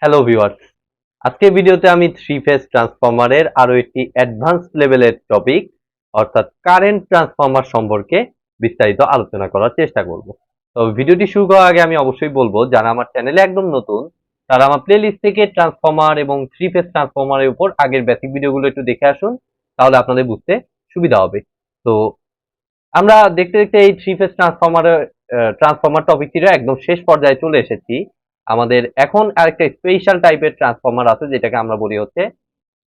Hello viewers, আজকের ভিডিওতে আমি থ্রি ফেজ ট্রান্সফরমারের আরো একটি অ্যাডভান্স লেভেলের টপিক অর্থাৎ কারেন্ট ট্রান্সফরমার সম্পর্কে বিস্তারিত আলোচনা করার চেষ্টা করব। তো ভিডিওটি শুরু করার আগে আমি অবশ্যই বলবো, যারা আমার চ্যানেলে একদম নতুন তারা আমার প্লেলিস্ট থেকে ট্রান্সফরমার এবং থ্রি ফেজ ট্রান্সফরমারের উপর আগের বেসিক ভিডিওগুলো একটু দেখে আসুন, তাহলে আপনাদের বুঝতে সুবিধা হবে। তো আমরা দেখতে দেখতে এই থ্রি ফেজ ট্রান্সফরমার টপিকটির একদম শেষ পর্যায়ে চলে এসেছি। আমাদের এখন আরেকটা স্পেশাল টাইপের ট্রান্সফরমার আছে, যেটাকে আমরা বলি হচ্ছে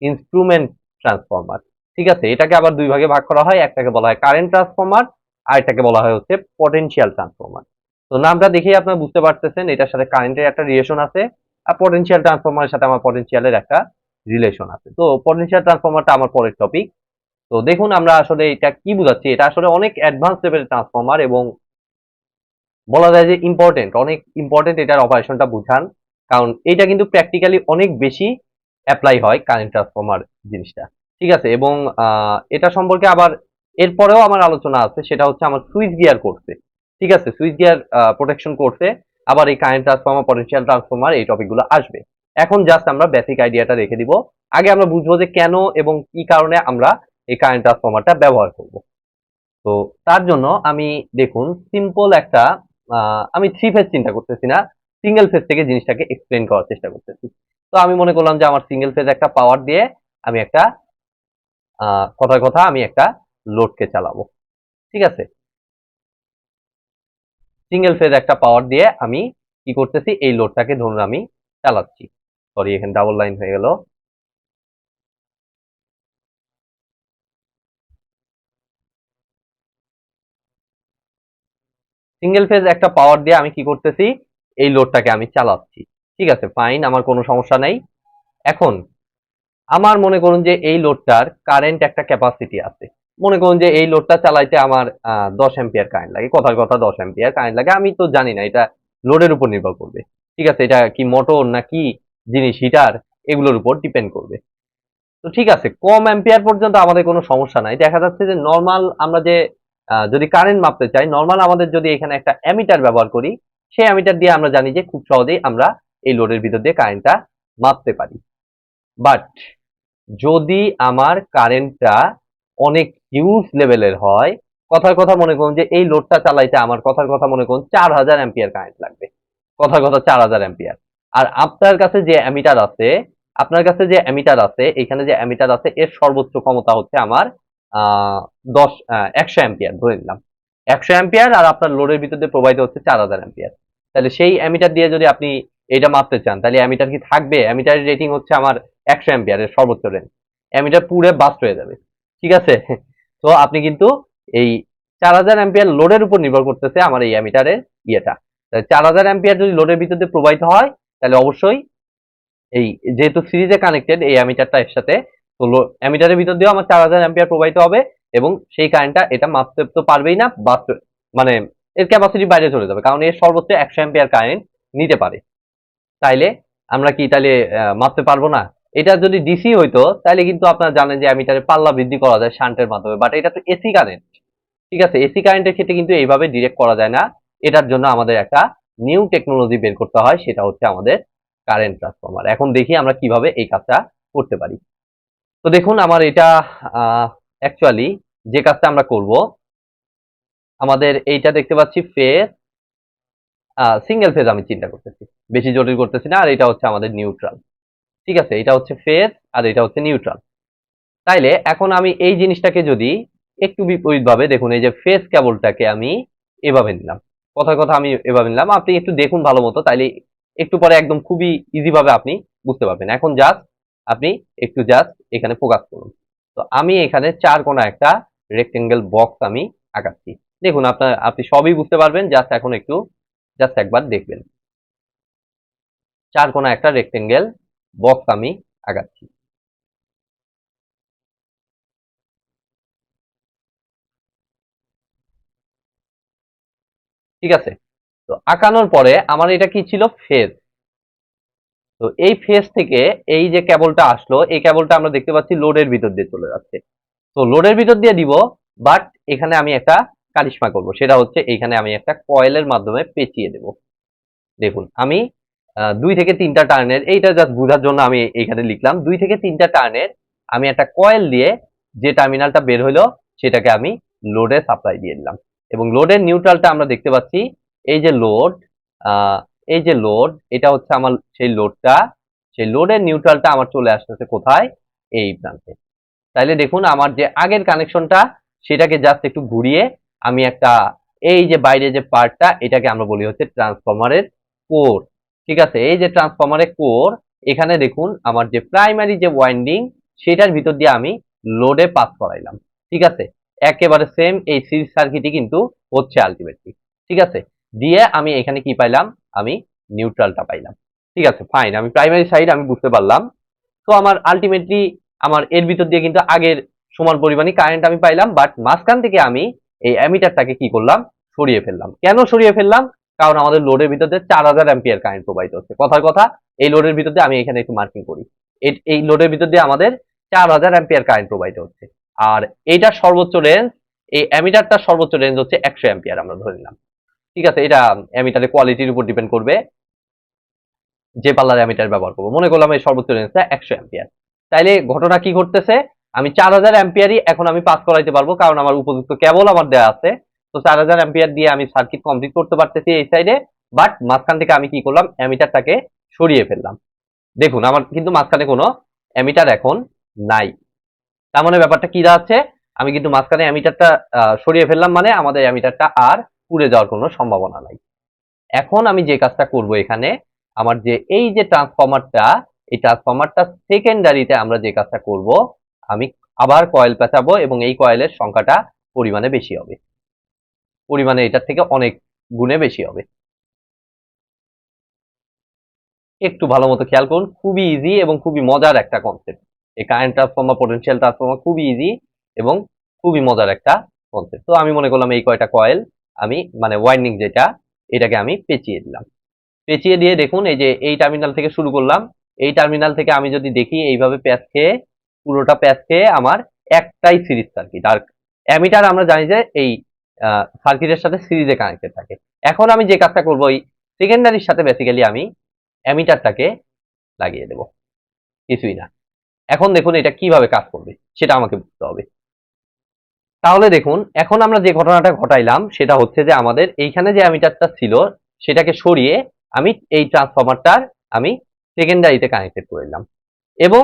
ইনস্ট্রুমেন্ট ট্রান্সফরমার। ঠিক আছে, এটাকে আবার দুই ভাগে ভাগ করা হয়, একটাকে বলা হয় কারেন্ট ট্রান্সফরমার আর এটাকে বলা হয় হচ্ছে পটেনশিয়াল ট্রান্সফরমার। তো নামটা দেখেই আপনারা বুঝতে পারতেছেন এটার সাথে কারেন্টের একটা রিলেশন আছে, আর পটেনশিয়াল ট্রান্সফরমারের সাথে আমার পটেনশিয়ালের একটা রিলেশন আছে। তো পটেনশিয়াল ট্রান্সফরমারটা আমার পরের টপিক। তো দেখুন আমরা আসলে এটা কি বুঝাচ্ছি, এটা আসলে অনেক অ্যাডভান্স লেভেলের ট্রান্সফরমার এবং বলা যায় যে অনেক ইম্পর্টেন্ট এটার অপারেশনটা বুঝান, কারণ এটা কিন্তু প্র্যাকটিক্যালি অনেক বেশি অ্যাপ্লাই হয় কারেন্ট ট্রান্সফরমার জিনিসটা। ঠিক আছে, এবং এটা সম্পর্কে আবার এরপরেও আমার আলোচনা আছে, সেটা হচ্ছে আমার সুইচ গিয়ার কোর্সে। ঠিক আছে, সুইচ গিয়ার প্রোটেকশন কোর্সে আবার এই কারেন্ট ট্রান্সফরমার, পটেনশিয়াল ট্রান্সফরমার এই টপিকগুলো আসবে। এখন জাস্ট আমরা বেসিক আইডিয়াটা রেখে দিব। আগে আমরা বুঝবো যে কেন এবং কি কারণে আমরা এই কারেন্ট ট্রান্সফরমারটা ব্যবহার করব। তো তার জন্য আমি দেখুন সিম্পল একটা আমি থ্রি ফেজ চিন্তা করতেছি না, সিঙ্গেল ফেজ থেকে জিনিসটাকে এক্সপ্লেন করার চেষ্টা করতেছি। তো আমি মনে করলাম যে আমার সিঙ্গেল ফেজ একটা পাওয়ার দিয়ে আমি একটা কথার কথা আমি একটা লোডকে চালাবো। ঠিক আছে, সিঙ্গেল ফেজ একটা পাওয়ার দিয়ে আমি কি করতেছি, এই লোডটাকে ধরুন আমি চালাচ্ছি। সরি, এখানে ডাবল লাইন হয়ে গেল। সিঙ্গেল ফেজ একটা পাওয়ার দিয়ে আমি কি করতেছি, এই লোডটাকে আমি চালাচ্ছি। ঠিক আছে, ফাইন, আমার কোনো সমস্যা নাই। এখন আমার মনে করুন যে এই লোডটার কারেন্ট একটা ক্যাপাসিটি আছে। মনে করুন যে এই লোডটা চালাইতে আমার 10 অ্যাম্পিয়ার কারেন্ট লাগে, কথার কথা 10 অ্যাম্পিয়ার কারেন্ট লাগে। আমি তো জানি না, এটা লোডের উপর নির্ভর করবে। ঠিক আছে, এটা কি মোটর না কি জিনিস, হিটার, এগুলোর উপর ডিপেন্ড করবে। তো ঠিক আছে, কম অ্যাম্পিয়ার পর্যন্ত আমাদের কোনো সমস্যা নাই। দেখা যাচ্ছে যে নর্মাল আমরা যে যদি কারেন্ট মাপতে চাই, নর্মাল আমাদের যদি এখানে একটা অ্যামিটার ব্যবহার করি, সেই অ্যামিটার দিয়ে আমরা জানি যে খুব সহজেই আমরা এই লোডের ভিতর দিয়ে কারেন্টটা মাপতে পারি। বাট যদি আমার কারেন্টটা অনেক হিউজ লেভেলের হয়, কথার কথা মনে করুন যে এই লোডটা চালাইতে আমার কথার কথা মনে করুন 4000 অ্যাম্পিয়ার কারেন্ট লাগবে, কথার কথা 4000 অ্যাম্পিয়ার। আর আপনার কাছে যে অ্যামিটার আছে, এখানে যে অ্যামিটার আছে এর সর্বোচ্চ ক্ষমতা হচ্ছে আমার 100 অ্যাম্পিয়ার ধরে নিলাম। 100 অ্যাম্পিয়ার আর আপনার লোডের ভিতর দিয়ে প্রবাহিত হচ্ছে 4000 অ্যাম্পিয়ার। তাহলে সেই অ্যামিটার দিয়ে যদি আপনি এটা মাপতে চান, তাহলে অ্যামিটার কি থাকবে? অ্যামিটারের রেটিং হচ্ছে আমার 100 অ্যাম্পিয়ারের সর্বোচ্চ রেঞ্জ। অ্যামিটার পুরে বাস্ট হয়ে যাবে। ঠিক আছে, তো আপনি কিন্তু এই 4000 অ্যাম্পিয়ার লোডের উপর নির্ভর করতেছে আমার এই অ্যামিটারের ইয়েটা। 4000 অ্যাম্পিয়ার যদি লোডের ভিতর দিয়ে প্রবাহিত হয়, তাহলে অবশ্যই এই যেহেতু সিরিজে কানেক্টেড এই অ্যামিটারটা এর সাথে, তো অ্যামিটারের ভিতর দিয়েও আমার 4000 অ্যাম্পিয়ার প্রবাহিত হবে এবং সেই কারেন্টটা এটা মাপতে তো পারবেই না, বাস্ট মানে এর ক্যাপাসিটি বাইরে চলে যাবে, কারণ এর সর্বোচ্চ 100 অ্যাম্পিয়ার কারেন্ট নিতে পারে। তাইলে আমরা কি তাইলে মাপতে পারবো না? এটা যদি ডিসি হইতো তাহলে কিন্তু আপনারা জানেন যে অ্যামিটারের পাল্লা বৃদ্ধি করা যায় শান্টের মাধ্যমে, বাট এটা তো এসি কারেন্ট। ঠিক আছে, এসি কারেন্টের ক্ষেত্রে কিন্তু এইভাবে ডিরেক্ট করা যায় না। এটার জন্য আমাদের একটা নিউ টেকনোলজি বের করতে হয়, সেটা হচ্ছে আমাদের কারেন্ট ট্রান্সফরমার। এখন দেখি আমরা কিভাবে এই কাজটা করতে পারি। তো দেখুন আমার এটা অ্যাকচুয়ালি যে কাজটা আমরা করব, আমাদের এইটা দেখতে পাচ্ছি ফেজ, সিঙ্গেল ফেজ আমি চিন্তা করতেছি, বেশি জটিল করতেছি না। আর এটা হচ্ছে আমাদের নিউট্রাল। ঠিক আছে, এটা হচ্ছে ফেজ আর এটা হচ্ছে নিউট্রাল। তাইলে এখন আমি এই জিনিসটাকে যদি একটু বিপরীত ভাবে দেখুন, এই যে ফেজ কেবলটাকে আমি এভাবে নিলাম, কথার কথা আমি এভাবে নিলাম। আপনি একটু দেখুন ভালো মতো, তাইলে একটু পরে একদম খুবই ইজি ভাবে আপনি বুঝতে পারবেন। এখন জাস্ট আপনি একটু জাস্ট এখানে ফোকাস করুন। তো আমি এখানে চার কোণা একটা রেক্টেঙ্গেল বক্স আমি আঁকাচ্ছি। দেখুন আপনি সবই বুঝতে পারবেন, জাস্ট এখন একটু জাস্ট একবার দেখবেন। চার কোণা একটা রেক্টেঙ্গেল বক্স আমি আঁকাচ্ছি। ঠিক আছে, তো আঁকানোর পরে আমার এটা কি ছিল, ফেজ। তো এই ফেজ থেকে এই যে কেবলটা আসলো, এই কেবলটা আমরা দেখতে পাচ্ছি লোডের ভিতর দিয়ে চলে যাচ্ছে। তো লোডের ভিতর দিয়ে দিব, বাট এখানে আমি একটা কারিশমা করব, সেটা হচ্ছে এখানে আমি একটা কয়েলের মাধ্যমে পেঁচিয়ে দেব। দেখুন আমি 2 থেকে 3টা টার্নের, এইটা জাস্ট বোঝার জন্য আমি এখানে লিখলাম 2 থেকে 3টা টার্নের আমি একটা কয়েল দিয়ে যে টার্মিনালটা বের হলো সেটাকে আমি লোডে সাপ্লাই দিয়ে দিলাম। এবং লোডের নিউট্রালটা আমরা দেখতে পাচ্ছি, এই যে লোড, এই যে লোড, এটা হচ্ছে আমার সেই লোডটা, সেই লোডের নিউট্রালটা আমার চলে আসতেছে কোথায়, এই প্রান্তে। তাইলে দেখুন আমার যে আগের কানেকশনটা সেটাকে জাস্ট একটু ঘুরিয়ে আমি একটা, এই যে বাইরে যে পার্টটা এটাকে আমরা বলি হচ্ছে ট্রান্সফরমারের কোর। ঠিক আছে, এই যে ট্রান্সফরমারের কোর, এখানে দেখুন আমার যে প্রাইমারি যে ওয়াইন্ডিং সেটার ভিতর দিয়ে আমি লোডে পাস করাইলাম। ঠিক আছে, একেবারে সেম এই সিরিজ সার্কিটই কিন্তু হচ্ছে আলটিমেটলি। ঠিক আছে, দিয়ে আমি এখানে কি পাইলাম, আমি নিউট্রালটা পাইলাম। ঠিক আছে, ফাইন, আমি প্রাইমারি সাইড আমি বুঝতে পারলাম। তো আমার আলটিমেটলি আমার এর ভিতর দিয়ে কিন্তু আগের সমান পরিমাণে কারেন্ট আমি পাইলাম, বাট মাঝখান থেকে আমি এই অ্যামিটারটাকে কি করলাম, সরিয়ে ফেললাম। কেন সরিয়ে ফেললাম, কারণ আমাদের লোডের ভিতর দিয়ে 4000 অ্যাম্পিয়ার কারেন্ট প্রবাহিত হচ্ছে। কথার কথা, এই লোডের ভিতর দিয়ে আমি এখানে একটু মার্কিং করি, এই লোডের ভিতর দিয়ে আমাদের 4000 অ্যাম্পিয়ার কারেন্ট প্রবাহিত হচ্ছে। আর এইটার সর্বোচ্চ রেঞ্জ, এই অ্যামিটারটার সর্বোচ্চ রেঞ্জ হচ্ছে 100 অ্যাম্পিয়ার আমরা ধরে নিলাম। ঠিক আছে, এটা অ্যামিটারের কোয়ালিটির উপর ডিপেন্ড করবে, যে পাল্লার অ্যামিটার ব্যবহার করবো। মনে করলাম এই সর্বোচ্চ রেঞ্জটা 100 অ্যাম্পিয়ার। তাইলে ঘটনা কি ঘটতেছে, আমি 4000 অ্যাম্পিয়ারই এখন আমি পাস করাইতে পারবো, কারণ আমার উপযুক্ত কেবল আমার দেয়া আছে। তো 4000 অ্যাম্পিয়ার দিয়ে আমি সার্কিট কমপ্লিট করতে পারতেছি এই সাইডে, বাট মাঝখান থেকে আমি কি করলাম, অ্যামিটারটাকে সরিয়ে ফেললাম। দেখুন আমার কিন্তু মাঝখানে কোনো অ্যামিটার এখন নাই। তার মানে ব্যাপারটা কি দাঁড়াচ্ছে, আমি কিন্তু মাঝখানে অ্যামিটারটা সরিয়ে ফেললাম, মানে আমাদের অ্যামিটারটা আর পুড়ে যাওয়ার কোনো সম্ভাবনা নাই। এখন আমি যে কাজটা করব এখানে, আমার যে এই যে ট্রান্সফরমারটা, এই ট্রান্সফরমারটা সেকেন্ডারিতে আমরা যে কাজটা করব, আমি আবার কয়েল পেঁচাবো এবং এই কয়েলের সংখ্যাটা পরিমাণে বেশি হবে, পরিমাণে এটার থেকে অনেক গুণে বেশি হবে। একটু ভালো মতো খেয়াল করুন, খুবই ইজি এবং খুবই মজার একটা কনসেপ্ট। এই কারেন্ট ট্রান্সফরমার, পোটেনশিয়াল ট্রান্সফরমার খুবই ইজি এবং খুবই মজার একটা কনসেপ্ট। তো আমি মনে করলাম এই কয়টা কয়েল আমি, মানে ওয়াইন্ডিং যেটা, এটাকে আমি পেঁচিয়ে দিলাম। পেঁচিয়ে দিয়ে দেখুন, এই যে এই টার্মিনাল থেকে শুরু করলাম, এই টার্মিনাল থেকে আমি যদি দেখি এইভাবে প্যাচ খেয়ে, পুরোটা প্যাচ খেয়ে আমার একটাই সিরিজ সার্কিট। আর অ্যামিটার আমরা জানি যে এই সার্কিটের সাথে সিরিজে কানেক্টেড থাকে। এখন আমি যে কাজটা করবো, এই সেকেন্ডারির সাথে বেসিক্যালি আমি অ্যামিটারটাকে লাগিয়ে দেব, কিছুই না। এখন দেখুন এটা কিভাবে কাজ করবে সেটা আমাকে বুঝতে হবে। তাহলে দেখুন এখন আমরা যে ঘটনাটা ঘটাইলাম সেটা হচ্ছে যে আমাদের এইখানে যে অ্যামিটারটা ছিল সেটাকে সরিয়ে আমি এই ট্রান্সফরমারটার আমি সেকেন্ডারিতে কানেক্টেড করে দিলাম। এবং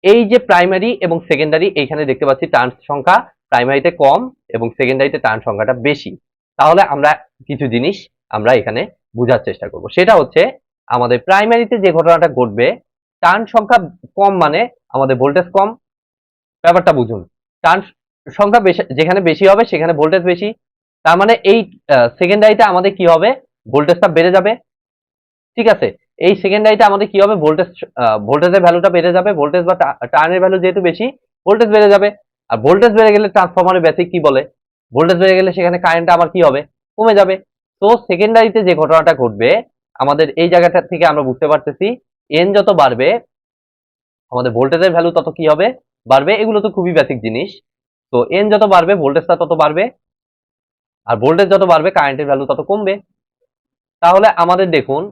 এই যে প্রাইমারি এবং সেকেন্ডারি, এইখানে দেখতে পাচ্ছি টার্ন সংখ্যা প্রাইমারিতে কম এবং সেকেন্ডারিতে টার্ন সংখ্যাটা বেশি। তাহলে আমরা কিছু জিনিস আমরা এখানে বোঝার চেষ্টা করব। সেটা হচ্ছে আমাদের প্রাইমারিতে যে ঘটনাটা ঘটবে, টার্ন সংখ্যা কম মানে আমাদের ভোল্টেজ কম। ব্যাপারটা বুঝুন, টার্ন সংখ্যা বেশি, যেখানে বেশি হবে সেখানে ভোল্টেজ বেশি। তার মানে এই সেকেন্ডারিতে আমাদের কি হবে, ভোল্টেজটা বেড়ে যাবে। ঠিক আছে, এই সেকেন্ডারিতে আমাদের কি হবে, ভোল্টেজের ভ্যালুটা বেড়ে যাবে। ভোল্টেজ বা টার্নের ভ্যালু যেহেতু বেশি, ভোল্টেজ বেড়ে যাবে। আর ভোল্টেজ বেড়ে গেলে ট্রান্সফরমারের বেসিক কি বলে, ভোল্টেজ বেড়ে গেলে সেখানে কারেন্টটা আবার কি হবে, কমে যাবে। তো সেকেন্ডারিতে যে ঘটনাটা ঘটবে, আমাদের এই জায়গাটা থেকে আমরা বুঝতে পারতেছি এন যত বাড়বে আমাদের ভোল্টেজের ভ্যালু তত কি হবে, বাড়বে। এগুলো তো খুবই বেসিক জিনিস। তো এন যত বাড়বে ভোল্টেজটা তত বাড়বে, আর ভোল্টেজ যত বাড়বে কারেন্টের ভ্যালু তত কমবে। তাহলে আমাদের দেখুন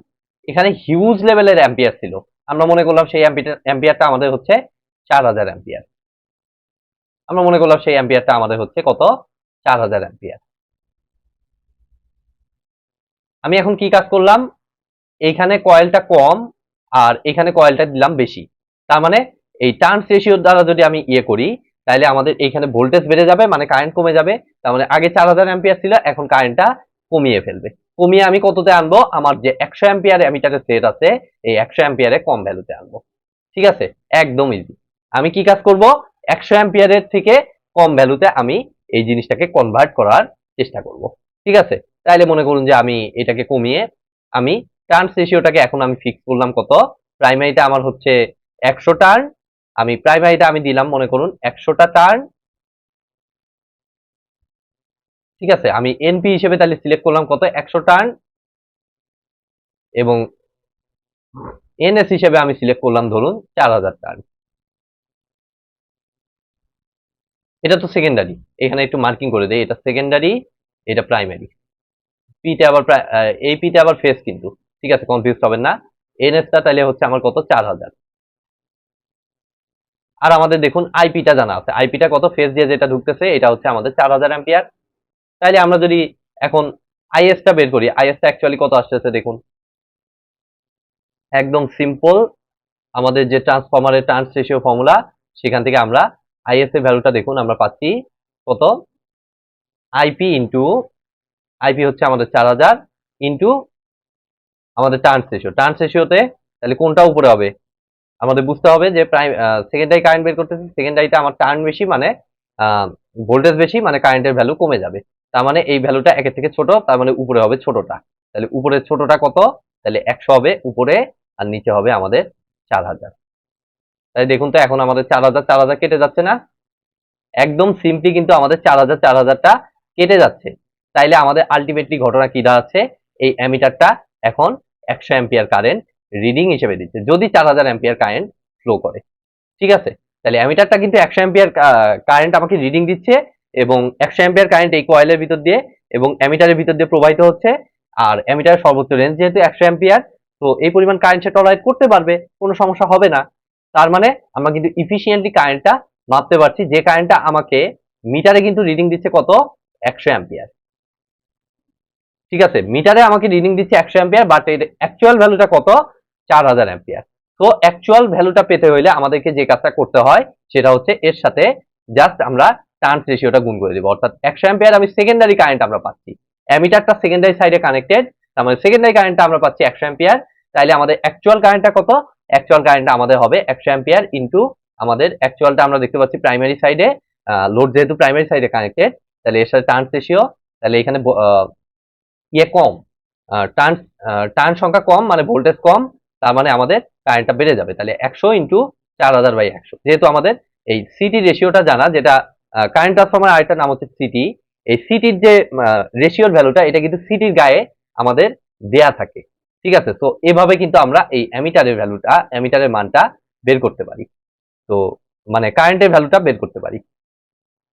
এখানে হিউজ লেভেলের অ্যাম্পিয়ার ছিল, আমরা মনে করলাম সেই অ্যাম্পিয়ারটা আমাদের হচ্ছে 4000 অ্যাম্পিয়ার। আমরা মনে করলাম সেই অ্যাম্পিয়ারটা আমাদের হচ্ছে কত, 4000 অ্যাম্পিয়ার। আমি এখন কি কাজ করলাম, এইখানে কয়েলটা কম আর এখানে কয়েলটা দিলাম বেশি। তার মানে এই টার্নস রেশিওর দ্বারা যদি আমি ইয়ে করি, তাহলে আমাদের এইখানে ভোল্টেজ বেড়ে যাবে, মানে কারেন্ট কমে যাবে। তার মানে আগে 4000 অ্যাম্পিয়ার ছিল, এখন কারেন্টটা কমিয়ে ফেলবে। কমিয়ে আমি কততে আনবো, আমার যে 100 অ্যাম্পিয়ার অ্যামিটারের সেট আছে এই 100 অ্যাম্পিয়ারে কম ভ্যালুতে আনবো। ঠিক আছে, একদম ইজি। আমি কি কাজ করব, 100 অ্যাম্পিয়ারের থেকে কম ভ্যালুতে আমি এই জিনিসটাকে কনভার্ট করার চেষ্টা করব। ঠিক আছে, তাইলে মনে করুন যে আমি এটাকে কমিয়ে আমি টার্নস রেশিওটাকে এখন আমি ফিক্স করলাম কত, প্রাইমারিটা আমার হচ্ছে 100 টার্ন, আমি প্রাইমারিটা আমি দিলাম মনে করুন 100টা টার্ন। ঠিক আছে, আমি এনপি হিসেবে তাহলে সিলেক্ট করলাম কত, 100 টার্ন, এবং এনএস হিসেবে আমি সিলেক্ট করলাম ধরুন 4000 টার্ন। এটা তো সেকেন্ডারি, এখানে একটু মার্কিং করে দেই, এটা সেকেন্ডারি, এটা প্রাইমারি। পিতে আবার এই পিতে আবার ফেজ কিন্তু, ঠিক আছে, কনফিউজ হবেন না। এনএসটা তাহলে হচ্ছে আমার কত 4000। আর আমাদের দেখুন আইপিটা জানা আছে, আইপিটা কত ফেজ দিয়ে যেটা ঢুকতেছে এটা হচ্ছে আমাদের 4000 অ্যাম্পিয়ার। তাইলে আমরা যদি এখন আইএসটা বের করি, আইএসটা অ্যাকচুয়ালি কত আসতেছে দেখুন, একদম সিম্পল আমাদের যে ট্রান্সফরমারের টার্নস রেশিও ফর্মুলা সেখান থেকে আমরা আইএস এর ভ্যালুটা দেখুন আমরা পাচ্ছি কত, আইপি ইন্টু আইপি হচ্ছে আমাদের 4000 ইন্টু আমাদের টার্নস রেশিওতে তাহলে কোনটা উপরে হবে আমাদের বুঝতে হবে যে প্রাইম সেকেন্ডারি কারেন্ট বের করতেছি, সেকেন্ডারিতে আমার টার্ন বেশি মানে ভোল্টেজ বেশি মানে কারেন্টের ভ্যালু কমে যাবে, তার মানে এই ভ্যালুটা একের থেকে ছোট, তার মানে উপরে হবে ছোটটা। তাহলে উপরে ছোটটা কত, তাহলে 100 হবে উপরে, আর নিচে হবে আমাদের 4000। তাই দেখুন তো এখন আমাদের 4000 কেটে যাচ্ছে না, একদম সিম্পলি কিন্তু আমাদের 4000টা কেটে যাচ্ছে। তাইলে আমাদের আলটিমেটলি ঘটনা কি দাঁড়াচ্ছে, এই অ্যামিটারটা এখন 100 অ্যাম্পিয়ার কারেন্ট রিডিং হিসেবে দিচ্ছে যদি 4000 অ্যাম্পিয়ার কারেন্ট ফ্লো করে। ঠিক আছে, তাহলে অ্যামিটারটা কিন্তু 100 অ্যাম্পিয়ার কারেন্ট আমাকে রিডিং দিচ্ছে, এবং 100 অ্যাম্পিয়ার কারেন্ট এই কয়েলের ভিতর দিয়ে এবং অ্যামিটারের ভিতর দিয়ে প্রবাহিত হচ্ছে। আর অ্যামিটারের সর্বোচ্চ রেঞ্জ যেহেতু 100 অ্যাম্পিয়ার, তো এই পরিমাণ কারেন্ট সে টলারেট করতে পারবে, কোনো সমস্যা হবে না। তার মানে আমরা কিন্তু ইফিসিয়েন্টলি কারেন্টটা মাপতে পারছি, যে কারেন্টটা আমাকে মিটারে কিন্তু রিডিং দিচ্ছে কত, 100 অ্যাম্পিয়ার। ঠিক আছে, মিটারে আমাকে রিডিং দিচ্ছে 100 অ্যাম্পিয়ার, বাট এর অ্যাকচুয়াল ভ্যালুটা কত, 4000 অ্যাম্পিয়ার। তো অ্যাকচুয়াল ভ্যালুটা পেতে হইলে আমাদেরকে যে কাজটা করতে হয় সেটা হচ্ছে এর সাথে জাস্ট আমরা টার্নস রেশিওটা গুণ করে দেব, অর্থাৎ 100 অ্যাম্পিয়ার আমি সেকেন্ডারি কারেন্ট আমরা পাচ্ছি, অ্যামিটারটা সেকেন্ডারি সাইডে কানেক্টেড, তার মানে সেকেন্ডারি কারেন্টটা আমরা পাচ্ছি 100 অ্যাম্পিয়ার। তাইলে আমাদের অ্যাকচুয়াল কারেন্টটা কত, অ্যাকচুয়াল কারেন্টটা আমাদের হবে 100 অ্যাম্পিয়ার ইনটু আমাদের অ্যাকচুয়ালটা আমরা দেখতে পাচ্ছি প্রাইমারি সাইডে, লোড যেহেতু প্রাইমারি সাইডে কানেক্টেড, তাহলে এর সাথে টার্নস রেশিও, তাহলে এখানে ইয়ে কম, টার্ন টার্ন সংখ্যা কম মানে ভোল্টেজ কম, তার মানে আমাদের কারেন্টটা বেড়ে যাবে। তাহলে 100 ইন্টু 4000/100, যেহেতু আমাদের এই সিটি রেশিওটা জানা, যেটা কারেন্ট ট্রান্সফরমার আরেকটা নাম হচ্ছে সিটি, এই সিটির যে রেশিওর ভ্যালুটা এটা কিন্তু সিটির গায়ে আমাদের দেয়া থাকে। ঠিক আছে, তো এভাবে কিন্তু আমরা এই অ্যামিটারের ভ্যালুটা, অ্যামিটারের মানটা বের করতে পারি, তো মানে কারেন্টের ভ্যালুটা বের করতে পারি।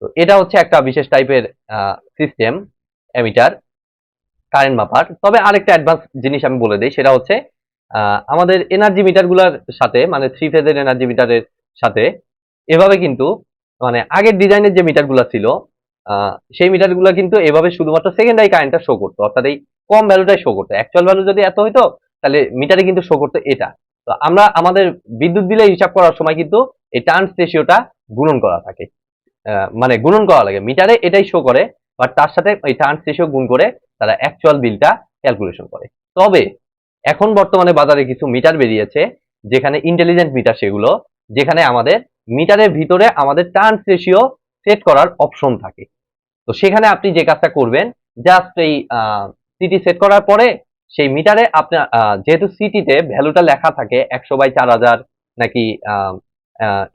তো এটা হচ্ছে একটা বিশেষ টাইপের সিস্টেম অ্যামিটার কারেন্ট মাপার। তবে আরেকটা অ্যাডভান্স জিনিস আমি বলে দিই, সেটা হচ্ছে আমাদের এনার্জি মিটারগুলোর সাথে মানে 3 ফেজের এনার্জি মিটারের সাথে এভাবে কিন্তু মানে আগের ডিজাইনের যে মিটারগুলো ছিল সেই মিটারগুলো কিন্তু এভাবে শুধুমাত্র সেকেন্ডারি কারেন্টটা শো করতো, অর্থাৎ এই কম ভ্যালুটাই শো করতো। অ্যাকচুয়াল ভ্যালু যদি এত হইতো তাহলে মিটারে কিন্তু শো করতো এটা। তো আমরা আমাদের বিদ্যুৎ বিলে হিসাব করার সময় কিন্তু এই টার্নস রেশিওটা গুণন করা থাকে, মানে গুণন করা লাগে, মিটারে এটাই শো করে, বাট তার সাথে এই টার্নস রেশিও গুণ করে তারা অ্যাকচুয়াল বিলটা ক্যালকুলেশন করে। তবে এখন বর্তমানে বাজারে কিছু মিটার বেরিয়েছে যেখানে ইন্টেলিজেন্ট মিটার, সেগুলো যেখানে আমাদের মিটারের ভিতরে আমাদের টার্নস রেশিও সেট করার অপশন থাকে। তো সেখানে আপনি যে কাজটা করবেন, জাস্ট এই সিটি সেট করার পরে সেই মিটারে আপনার যেহেতু সিটিতে ভ্যালুটা লেখা থাকে 100/4000 নাকি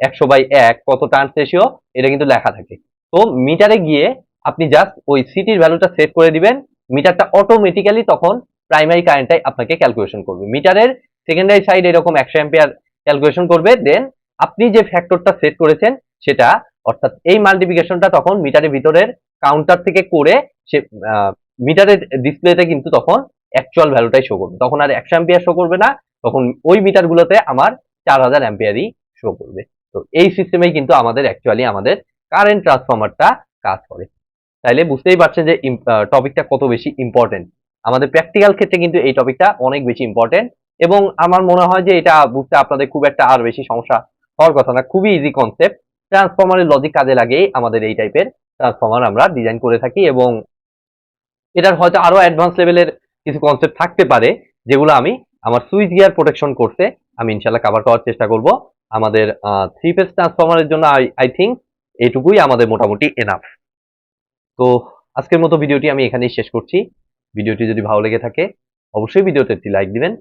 100/1 কত টার্নস রেশিও, এটা কিন্তু লেখা থাকে। তো মিটারে গিয়ে আপনি জাস্ট ওই সিটির ভ্যালুটা সেট করে দিবেন, মিটারটা অটোমেটিক্যালি তখন প্রাইমারি কারেন্টটাই আপনাকে ক্যালকুলেশন করবে, মিটারের সেকেন্ডারি সাইড এরকম 100 অ্যাম্পিয়ার ক্যালকুলেশন করবে, দেন আপনি যে ফ্যাক্টরটা সেট করেছেন সেটা, অর্থাৎ এই মাল্টিপ্লিকেশনটা তখন মিটারের ভিতরের কাউন্টার থেকে করে সে মিটারের ডিসপ্লেতে কিন্তু তখন অ্যাকচুয়াল ভ্যালুটাই শো করবে, তখন আর 100 অ্যাম্পিয়ার শো করবে না, তখন ওই মিটারগুলোতে আমার 4000 অ্যাম্পিয়ারই শো করবে। তো এই সিস্টেমেই কিন্তু আমাদের অ্যাকচুয়ালি আমাদের কারেন্ট ট্রান্সফরমারটা কাজ করে। তাইলে বুঝতেই পারছেন যে টপিকটা কত বেশি ইম্পর্টেন্ট, আমাদের প্র্যাকটিক্যাল ক্ষেত্রে কিন্তু এই টপিকটা অনেক বেশি ইম্পর্টেন্ট, এবং আমার মনে হয় যে এটা বুঝতে আপনাদের খুব একটা আর বেশি সমস্যা হওয়ার কথা না, খুবই ইজি কনসেপ্ট। ট্রান্সফরমারের লজিক কাজে লাগিয়েই আমাদের এই টাইপের ট্রান্সফরমার আমরা ডিজাইন করে থাকি, এবং এটার হয়তো আরো অ্যাডভান্স লেভেলের কিছু কনসেপ্ট থাকতে পারে যেগুলো আমি আমার সুইচ গিয়ার প্রোটেকশন কোর্সে আমি ইনশাল্লাহ কভার করার চেষ্টা করব। আমাদের 3 ফেজ ট্রান্সফরমারের জন্য আই থিঙ্ক এইটুকুই আমাদের মোটামুটি এনাফ। তো আজকের মতো ভিডিওটি আমি এখানেই শেষ করছি। ভিডিওটি যদি ভালো লেগে থাকে অবশ্যই ভিডিওতে একটি লাইক দিবেন,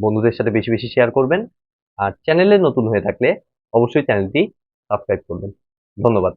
বন্ধুদের সাথে বেশি বেশি শেয়ার করবেন, আর চ্যানেলে নতুন হয়ে থাকলে অবশ্যই চ্যানেলটি সাবস্ক্রাইব করবেন। ধন্যবাদ।